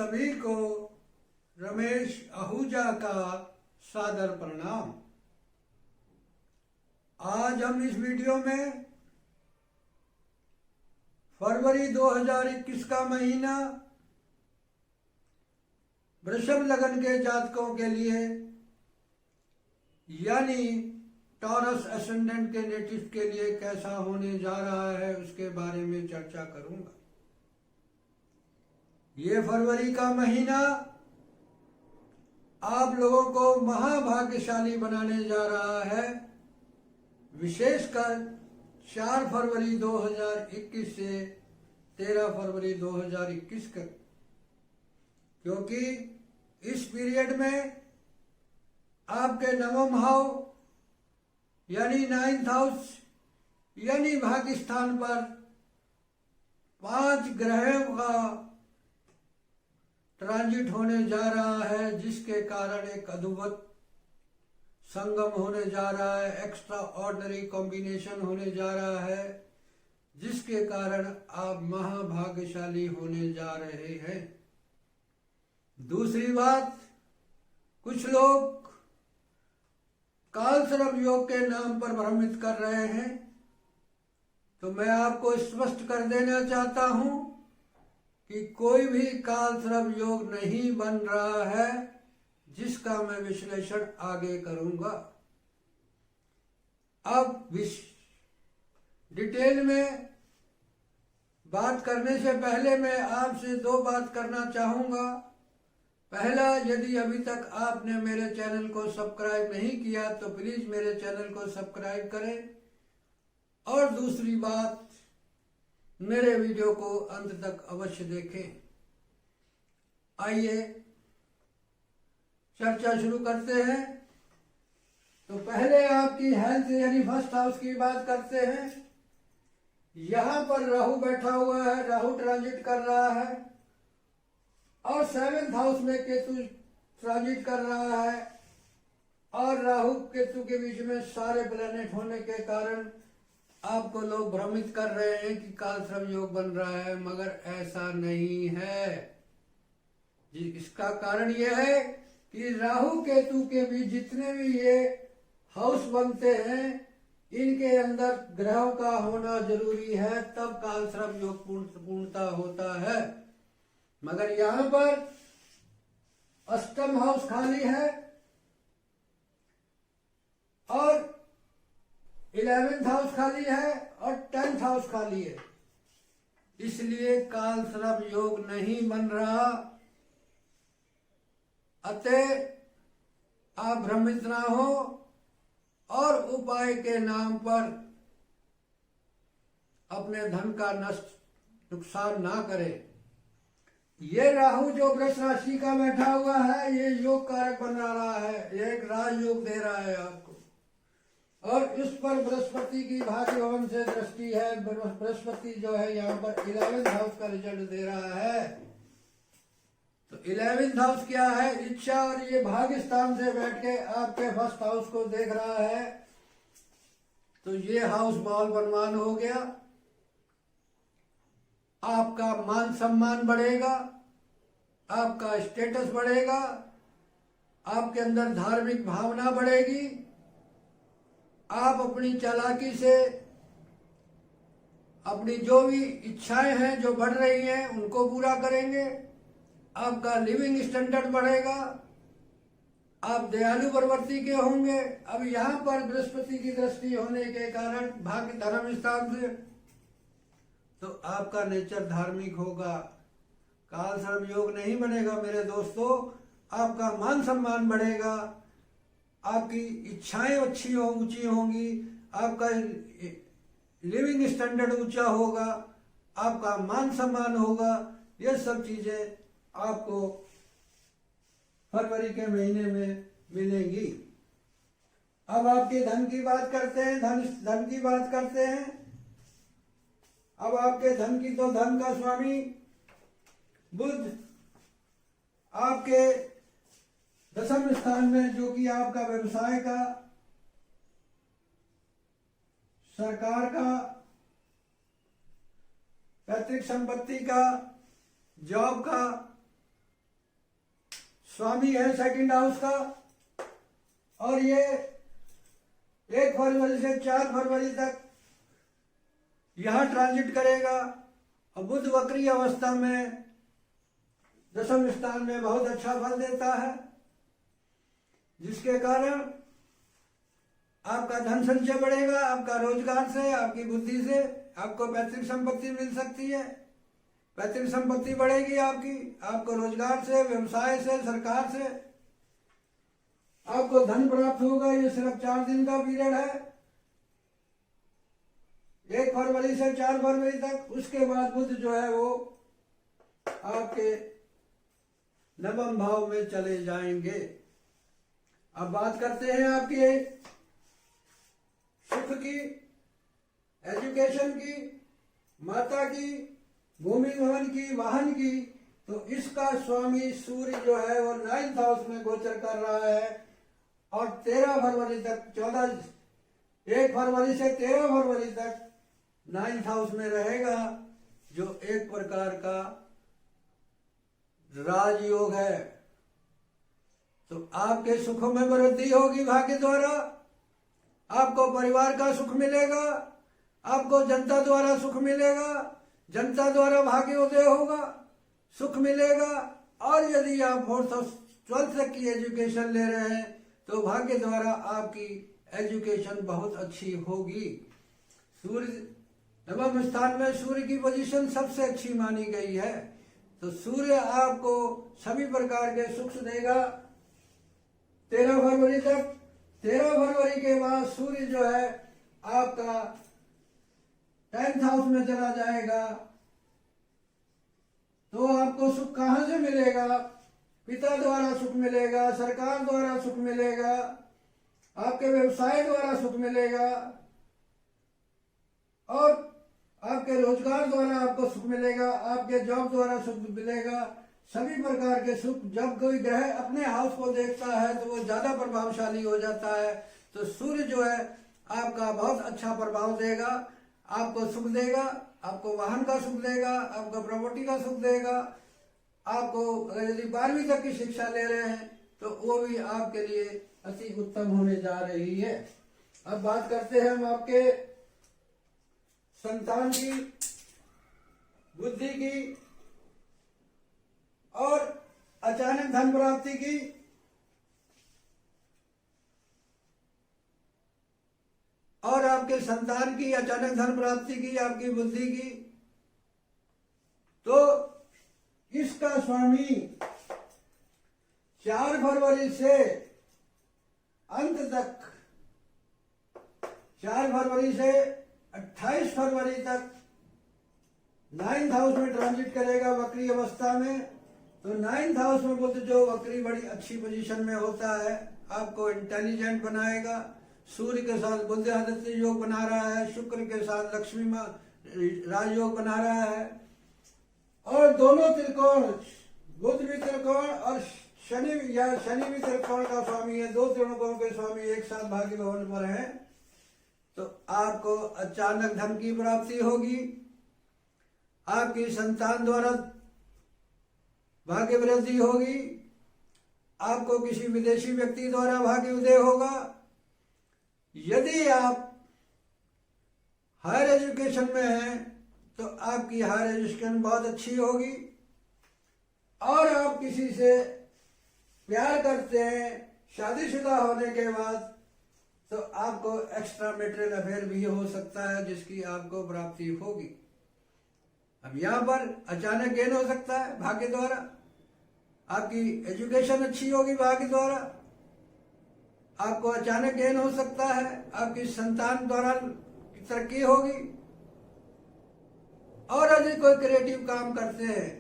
सभी को रमेश आहूजा का सादर प्रणाम। आज हम इस वीडियो में फरवरी 2021 का महीना वृषभ लगन के जातकों के लिए यानी टॉरस एसेंडेंट के नेटिव के लिए कैसा होने जा रहा है उसके बारे में चर्चा करूंगा। ये फरवरी का महीना आप लोगों को महाभाग्यशाली बनाने जा रहा है, विशेषकर 4 फरवरी 2021 से 13 फरवरी 2021 तक, क्योंकि इस पीरियड में आपके नवम भाव यानी 9th हाउस यानी भाग्य स्थान पर 5 ग्रहों का ट्रांजिट होने जा रहा है, जिसके कारण एक अद्भुत संगम होने जा रहा है, एक्स्ट्रा ऑर्डिनरी कॉम्बिनेशन होने जा रहा है, जिसके कारण आप महाभाग्यशाली होने जा रहे हैं। दूसरी बात, कुछ लोग कालसर्प योग के नाम पर भ्रमित कर रहे हैं, तो मैं आपको स्पष्ट कर देना चाहता हूं कि कोई भी कालसर्प योग नहीं बन रहा है, जिसका मैं विश्लेषण आगे करूंगा। अब डिटेल में बात करने से पहले मैं आपसे 2 बात करना चाहूंगा। पहला, यदि अभी तक आपने मेरे चैनल को सब्सक्राइब नहीं किया तो प्लीज मेरे चैनल को सब्सक्राइब करें, और दूसरी बात, मेरे वीडियो को अंत तक अवश्य देखें। आइए चर्चा शुरू करते हैं। तो पहले आपकी हेल्थ यानी फर्स्ट हाउस की बात करते हैं। यहां पर राहु बैठा हुआ है, राहु ट्रांजिट कर रहा है, और 7th हाउस में केतु ट्रांजिट कर रहा है, और राहु केतु के बीच में सारे प्लैनेट होने के कारण आपको लोग भ्रमित कर रहे हैं कि कालसर्प योग बन रहा है, मगर ऐसा नहीं है। इसका कारण यह है कि राहु केतु के बीच जितने भी ये हाउस बनते हैं, इनके अंदर ग्रहों का होना जरूरी है, तब कालसर्प योग पूर्णता होता है। मगर यहां पर 8th हाउस खाली है और 11th हाउस खाली है और 10th हाउस खाली है, इसलिए कालसर्प योग नहीं बन रहा। अतः आप भ्रमित ना हो और उपाय के नाम पर अपने धन का नुकसान ना करें। ये राहु जो वृष राशि का बैठा हुआ है, ये योग कारक बना रहा है, ये एक राजयोग दे रहा है आपको, और इस पर बृहस्पति की भाग्य भवन से दृष्टि है। बृहस्पति जो है यहाँ पर 11th हाउस का रिजल्ट दे रहा है। तो 11th हाउस क्या है? इच्छा, और ये भाग्य स्थान से बैठ के आपके फर्स्ट हाउस को देख रहा है, तो ये हाउस बॉल बनमान हो गया। आपका मान सम्मान बढ़ेगा, आपका स्टेटस बढ़ेगा, आपके अंदर धार्मिक भावना बढ़ेगी, आप अपनी चालाकी से अपनी जो भी इच्छाएं हैं जो बढ़ रही हैं उनको पूरा करेंगे, आपका लिविंग स्टैंडर्ड बढ़ेगा, आप दयालु प्रवृत्ति के होंगे। अब यहाँ पर बृहस्पति की दृष्टि होने के कारण भाग्य धर्म स्थान से, तो आपका नेचर धार्मिक होगा। कालसर्प योग नहीं बनेगा मेरे दोस्तों, आपका मान सम्मान बढ़ेगा, आपकी इच्छाएं ऊंची होंगी, आपका लिविंग स्टैंडर्ड ऊंचा होगा, आपका मान सम्मान होगा। ये सब चीजें आपको फरवरी के महीने में मिलेंगी। अब आपके धन की बात करते हैं, धन की बात करते हैं। अब आपके धन की, तो धन का स्वामी बुध आपके 10वें स्थान में, जो कि आपका व्यवसाय का, सरकार का, पैतृक संपत्ति का, जॉब का, स्वामी है सेकंड हाउस का, और ये 1 फरवरी से 4 फरवरी तक यहां ट्रांजिट करेगा। और बुध वक्री अवस्था में दशम स्थान में बहुत अच्छा फल देता है, जिसके कारण आपका धन संचय बढ़ेगा, आपका रोजगार से, आपकी बुद्धि से आपको पैतृक संपत्ति मिल सकती है। पैतृक संपत्ति बढ़ेगी आपको रोजगार से, व्यवसाय से, सरकार से आपको धन प्राप्त होगा। ये सिर्फ 4 दिन का पीरियड है, 1 फरवरी से 4 फरवरी तक। उसके बाद बुध जो है वो आपके नवम भाव में चले जाएंगे। अब बात करते हैं आपके सुख की, एजुकेशन की, माता की, भूमि भवन की, वाहन की। तो इसका स्वामी सूर्य जो है वो 9th हाउस में गोचर कर रहा है, और 13 फरवरी तक 1 फरवरी से 13 फरवरी तक 9th हाउस में रहेगा, जो एक प्रकार का राजयोग है। तो आपके सुखों में वृद्धि होगी भाग्य द्वारा, आपको परिवार का सुख मिलेगा, आपको जनता द्वारा सुख मिलेगा, जनता द्वारा भाग्योदय होगा, सुख मिलेगा। और यदि आप 4th और 12th तक की एजुकेशन ले रहे हैं तो भाग्य द्वारा आपकी एजुकेशन बहुत अच्छी होगी। सूर्य नवम स्थान में सूर्य की पोजीशन सबसे अच्छी मानी गई है। तो सूर्य आपको सभी प्रकार के सुख देगा 13 फरवरी तक। 13 फरवरी के बाद सूर्य जो है आपका 10th हाउस में चला जाएगा। तो आपको सुख कहां से मिलेगा? पिता द्वारा सुख मिलेगा, सरकार द्वारा सुख मिलेगा, आपके व्यवसाय द्वारा सुख मिलेगा, और आपके रोजगार द्वारा आपको सुख मिलेगा, आपके जॉब द्वारा सुख मिलेगा। सभी प्रकार के सुख। जब कोई ग्रह अपने हाउस को देखता है तो वो ज्यादा प्रभावशाली हो जाता है। तो सूर्य जो है आपका बहुत अच्छा प्रभाव देगा, आपको सुख देगा, आपको वाहन का सुख देगा, आपको प्रॉपर्टी का सुख देगा। आपको अगर यदि 12वीं तक की शिक्षा ले रहे हैं तो वो भी आपके लिए अति उत्तम होने जा रही है। अब बात करते हैं हम आपके संतान की, बुद्धि की और अचानक धन प्राप्ति की। और आपके संतान की अचानक धन प्राप्ति की, आपकी बुद्धि की। तो इसका स्वामी 4 फरवरी से अंत तक, 4 फरवरी से 28 फरवरी तक 9th हाउस में ट्रांजिट करेगा वक्री अवस्था में। तो 9th हाउस में बुध जो वक्री बड़ी अच्छी पोजीशन में होता है, आपको इंटेलिजेंट बनाएगा। सूर्य के साथ बुध आदित्य योग बना रहा है, शुक्र के साथ लक्ष्मी राजयोग बना रहा है, और दोनों त्रिकोण, बुध भी त्रिकोण और शनि भी त्रिकोण का स्वामी है। 2 त्रिकोणों के स्वामी एक साथ भाग्य भवन पर हैं। तो आपको अचानक धन की प्राप्ति होगी, आपकी संतान द्वारा भाग्य वृद्धि होगी, आपको किसी विदेशी व्यक्ति द्वारा भाग्य उदय होगा। यदि आप हायर एजुकेशन में हैं तो आपकी हायर एजुकेशन बहुत अच्छी होगी। और आप किसी से प्यार करते हैं शादीशुदा होने के बाद, तो आपको एक्स्ट्रा मैरिटल अफेयर भी हो सकता है, जिसकी आपको प्राप्ति होगी। अब यहाँ पर अचानक गेन हो सकता है भाग्य द्वारा, आपकी एजुकेशन अच्छी होगी भाग्य द्वारा, आपको अचानक गेन हो सकता है, आपकी संतान द्वारा तरक्की होगी। और यदि कोई क्रिएटिव काम करते हैं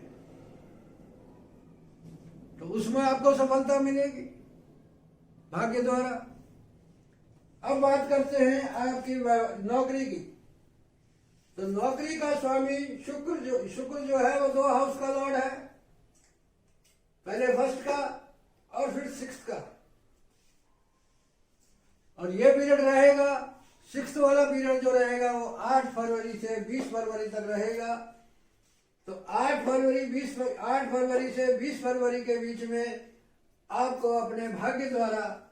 तो उसमें आपको सफलता मिलेगी भाग्य द्वारा। अब बात करते हैं आपकी नौकरी की। तो नौकरी का स्वामी शुक्र जो है वो 2 हाउस का लॉर्ड है, पहले 1st का और फिर 6th का। और ये पीरियड रहेगा, 6th वाला पीरियड जो रहेगा वो 8 फरवरी से 20 फरवरी तक रहेगा। तो 8 फरवरी से 20 फरवरी के बीच में आपको अपने भाग्य द्वारा,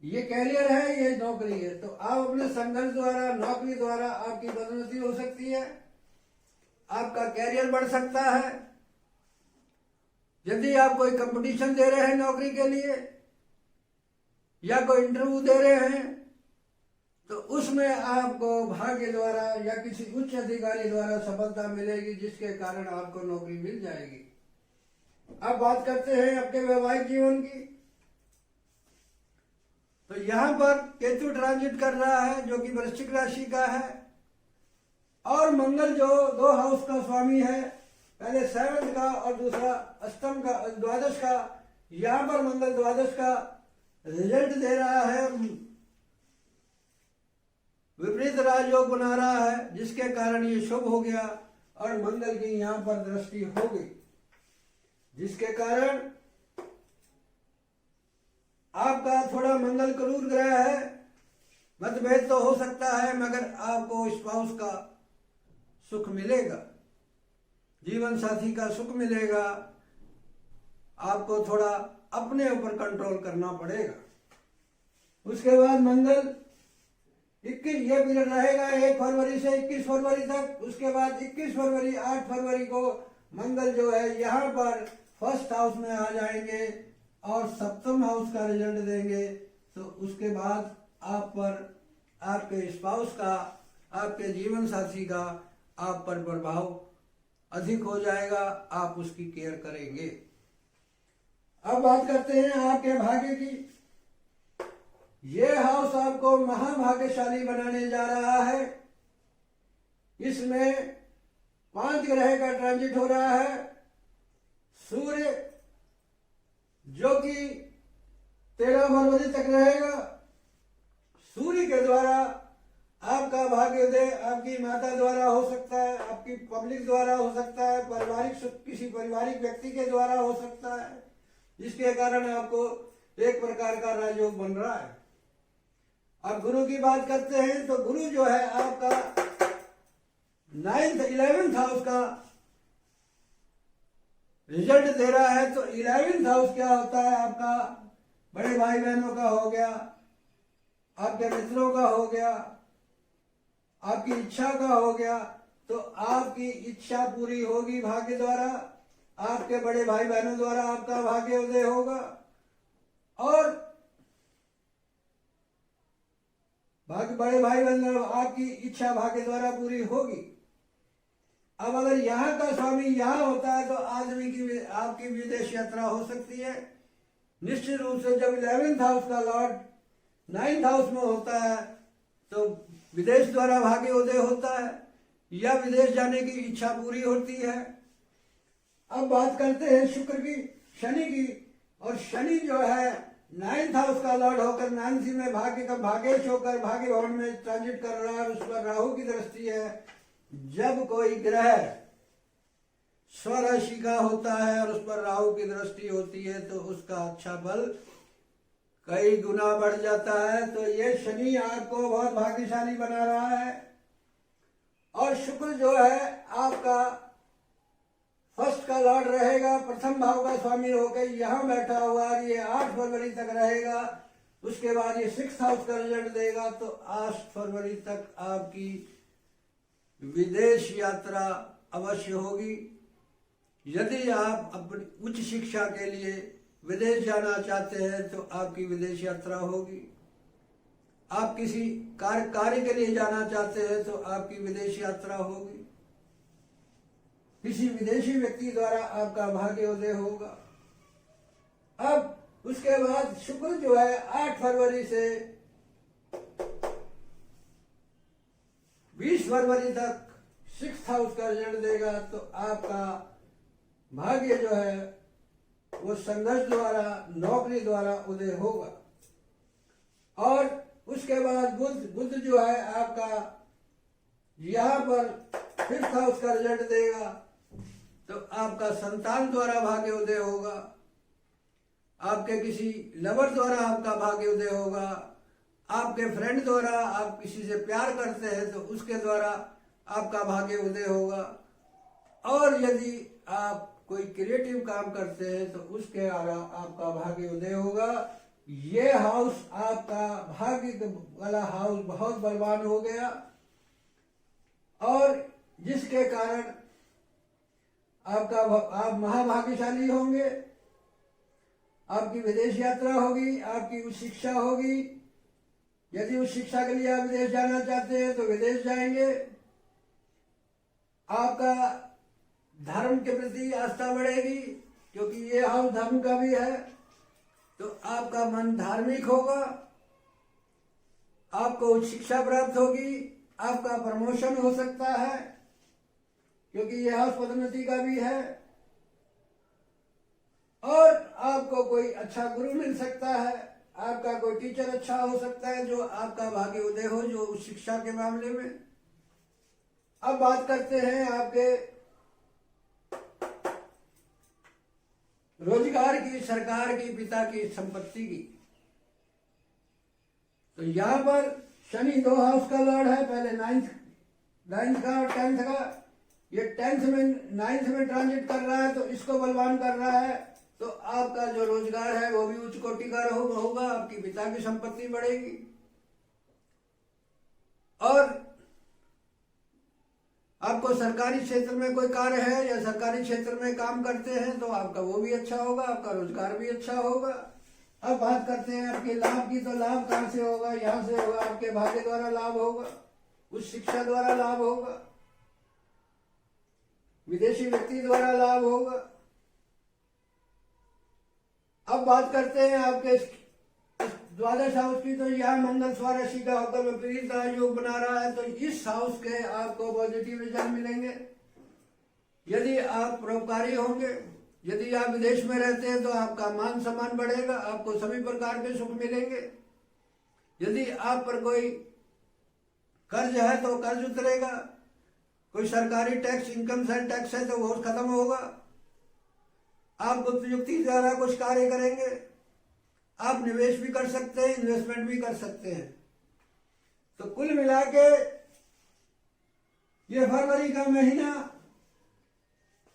ये कैरियर है, ये नौकरी है, तो आप अपने संघर्ष द्वारा, नौकरी द्वारा आपकी पदोन्नति हो सकती है, आपका कैरियर बढ़ सकता है। यदि आप कोई कंपटीशन दे रहे हैं नौकरी के लिए या कोई इंटरव्यू दे रहे हैं, तो उसमें आपको भाग्य द्वारा या किसी उच्च अधिकारी द्वारा सफलता मिलेगी, जिसके कारण आपको नौकरी मिल जाएगी। अब बात करते हैं आपके वैवाहिक जीवन की। तो यहां पर केतु ट्रांजिट कर रहा है, जो कि वृश्चिक राशि का है, और मंगल जो 2 हाउस का स्वामी है, पहले 7th का और दूसरा अष्टम का, द्वादश का। यहां पर मंगल द्वादश का रिजल्ट दे रहा है, विपरीत राजयोग बना रहा है, जिसके कारण ये शुभ हो गया और मंगल की यहां पर दृष्टि हो गई, जिसके कारण आपका थोड़ा मंगल क्रूर ग्रह है, मतभेद तो हो सकता है, मगर आपको स्पाउस का सुख मिलेगा, जीवन साथी का सुख मिलेगा। आपको थोड़ा अपने ऊपर कंट्रोल करना पड़ेगा। उसके बाद मंगल 21 ये पीरियड रहेगा 1 फरवरी से 21 फरवरी तक। उसके बाद 21 फरवरी 8 फरवरी को मंगल जो है यहाँ पर फर्स्ट हाउस में आ जाएंगे और सप्तम हाउस का रिजल्ट देंगे। तो उसके बाद आप पर, आपके स्पाउस का, आपके जीवन साथी का आप पर प्रभाव अधिक हो जाएगा, आप उसकी केयर करेंगे। अब बात करते हैं आपके भाग्य की। ये हाउस आपको महाभाग्यशाली बनाने जा रहा है। इसमें 5 ग्रह का ट्रांजिट हो रहा है। सूर्य जो कि 13 फरवरी तक रहेगा। सूर्य के द्वारा आपका भाग्योदय आपकी माता द्वारा हो सकता है, आपकी पब्लिक द्वारा हो सकता है, पारिवारिक सुख किसी पारिवारिक व्यक्ति के द्वारा हो सकता है, जिसके कारण आपको एक प्रकार का राजयोग बन रहा है। अब गुरु की बात करते हैं तो गुरु जो है आपका 9th 11th हाउस का रिजल्ट दे रहा है। तो 11th हाउस क्या होता है? आपका बड़े भाई बहनों का हो गया, आपके मित्रों का हो गया, आपकी इच्छा का हो गया। तो आपकी इच्छा पूरी होगी भाग्य द्वारा, आपके बड़े भाई बहनों द्वारा आपका भाग्य उदय होगा और बड़े भाई बहन आपकी इच्छा भाग्य द्वारा पूरी होगी। अब अगर यहाँ का स्वामी यहाँ होता है तो आदमी की आपकी विदेश यात्रा हो सकती है। निश्चित रूप से जब 11th हाउस का लॉर्ड 9th हाउस में होता है तो विदेश द्वारा भाग्य उदय होता है या विदेश जाने की इच्छा पूरी होती है। अब बात करते हैं शुक्र की, शनि की। और शनि जो है 9th हाउस का लॉर्ड होकर 9th में भाग्य का भाग्येश होकर भाग्य भवन में ट्रांजिट कर रहा है। उस पर राहु की दृष्टि है। जब कोई ग्रह स्वराशि का होता है और उस पर राहु की दृष्टि होती है तो उसका अच्छा बल कई गुना बढ़ जाता है। तो ये शनि आपको बहुत भाग्यशाली बना रहा है। और शुक्र जो है आपका फर्स्ट का लॉर्ड रहेगा, प्रथम भाव का स्वामी होकर यहाँ बैठा हुआ, ये 8 फरवरी तक रहेगा। उसके बाद ये 6th हाउस का रिजल्ट देगा। तो 8 फरवरी तक आपकी विदेश यात्रा अवश्य होगी। यदि आप अपनी उच्च शिक्षा के लिए विदेश जाना चाहते हैं तो आपकी विदेश यात्रा होगी। आप किसी कार्य के लिए जाना चाहते हैं तो आपकी विदेश यात्रा होगी। किसी विदेशी व्यक्ति द्वारा आपका भाग्य उदय होगा। अब उसके बाद शुक्र जो है 8 फरवरी से 20 फरवरी तक 6th हाउस का रिजल्ट देगा। तो आपका भाग्य जो है वो संघर्ष द्वारा, नौकरी द्वारा उदय होगा। और उसके बाद बुध जो है आपका यहाँ पर 5th हाउस का रिजल्ट देगा। तो आपका संतान द्वारा भाग्य उदय होगा, आपके किसी लवर द्वारा आपका भाग्य उदय होगा, आपके फ्रेंड द्वारा आप किसी से प्यार करते हैं तो उसके द्वारा आपका भाग्य उदय होगा। और यदि आप कोई क्रिएटिव काम करते हैं तो उसके द्वारा आपका भाग्य उदय होगा। ये हाउस आपका भाग्य वाला हाउस बहुत बलवान हो गया, और जिसके कारण आप महाभाग्यशाली होंगे। आपकी विदेश यात्रा होगी, आपकी उच्च शिक्षा होगी। यदि उस शिक्षा के लिए आप विदेश जाना चाहते हैं तो विदेश जाएंगे। आपका धर्म के प्रति आस्था बढ़ेगी, क्योंकि ये हाउस धर्म का भी है, तो आपका मन धार्मिक होगा। आपको उच्च शिक्षा प्राप्त होगी, आपका प्रमोशन हो सकता है, क्योंकि ये हाउस पदोन्नति का भी है। और आपको कोई अच्छा गुरु मिल सकता है, आपका कोई टीचर अच्छा हो सकता है जो आपका भाग्य उदय हो, जो उस शिक्षा के मामले में। अब बात करते हैं आपके रोजगार की, सरकार की, पिता की संपत्ति की। तो यहां पर शनि 2 हाउस का लॉर्ड है, पहले नाइन्थ का और 10th का। ये 9th में ट्रांजिट कर रहा है, तो इसको बलवान कर रहा है। तो आपका जो रोजगार है वो भी उच्च कोटि का होगा, आपकी पिता की संपत्ति बढ़ेगी। और आपको सरकारी क्षेत्र में कोई कार्य है या सरकारी क्षेत्र में काम करते हैं तो आपका वो भी अच्छा होगा, आपका रोजगार भी अच्छा होगा। अब बात करते हैं आपके लाभ की। तो लाभ कहां से होगा? यहां से होगा, आपके भाग्य द्वारा लाभ होगा, उस शिक्षा द्वारा लाभ होगा, विदेशी व्यक्ति द्वारा लाभ होगा। अब बात करते हैं आपके द्वादश हाउस की। तो यह मंगल स्वाराशि का होकर विपरीत योग बना रहा है, तो इस हाउस के आपको पॉजिटिव रिजल्ट मिलेंगे। यदि आप परोपकारी होंगे, यदि आप विदेश में रहते हैं तो आपका मान सम्मान बढ़ेगा, आपको सभी प्रकार के सुख मिलेंगे। यदि आप पर कोई कर्ज है तो कर्ज उतरेगा, कोई सरकारी टैक्स, इनकम टैक्स है तो वो खत्म होगा। आप गुप्त युक्ति द्वारा कुछ कार्य करेंगे, आप निवेश भी कर सकते हैं, इन्वेस्टमेंट भी कर सकते हैं। तो कुल मिला के ये फरवरी का महीना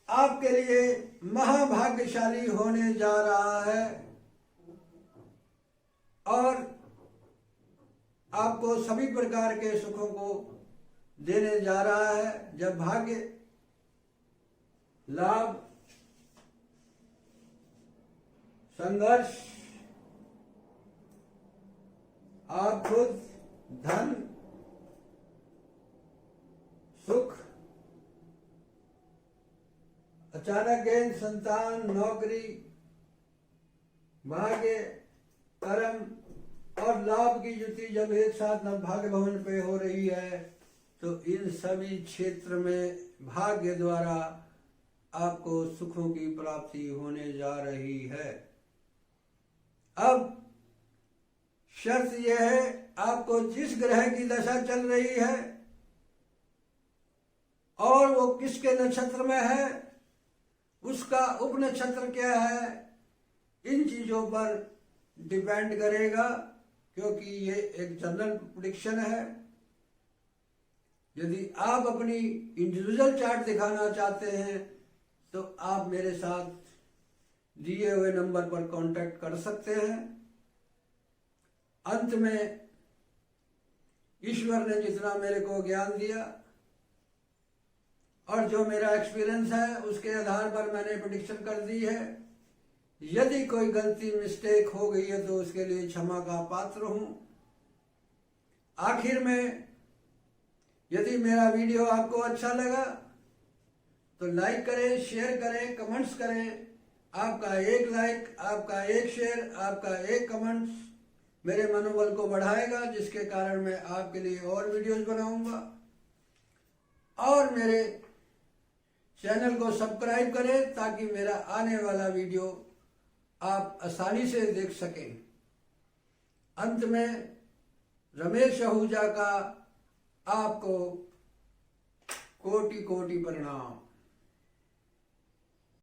आपके लिए महाभाग्यशाली होने जा रहा है, और आपको सभी प्रकार के सुखों को देने जा रहा है। जब भाग्य, लाभ, संघर्ष, आप खुद, धन, सुख, अचानक गेंद, संतान, नौकरी, भाग्य, कर्म और लाभ की युति जब एक साथ भाग्य भवन पे हो रही है, तो इन सभी क्षेत्र में भाग्य द्वारा आपको सुखों की प्राप्ति होने जा रही है। अब शर्त यह है, आपको जिस ग्रह की दशा चल रही है और वो किसके नक्षत्र में है, उसका उपनक्षत्र क्या है, इन चीजों पर डिपेंड करेगा, क्योंकि ये एक जनरल प्रेडिक्शन है। यदि आप अपनी इंडिविजुअल चार्ट दिखाना चाहते हैं तो आप मेरे साथ दिए हुए नंबर पर कांटेक्ट कर सकते हैं। अंत में ईश्वर ने जितना मेरे को ज्ञान दिया और जो मेरा एक्सपीरियंस है उसके आधार पर मैंने प्रेडिक्शन कर दी है। यदि कोई गलती, मिस्टेक हो गई है तो उसके लिए क्षमा का पात्र हूं। आखिर में यदि मेरा वीडियो आपको अच्छा लगा तो लाइक करें, शेयर करें, कमेंट्स करें। आपका एक लाइक, आपका एक शेयर, आपका एक कमेंट्स मेरे मनोबल को बढ़ाएगा, जिसके कारण मैं आपके लिए और वीडियोस बनाऊंगा। और मेरे चैनल को सब्सक्राइब करें ताकि मेरा आने वाला वीडियो आप आसानी से देख सकें। अंत में रमेश आहूजा का आपको कोटि कोटि प्रणाम।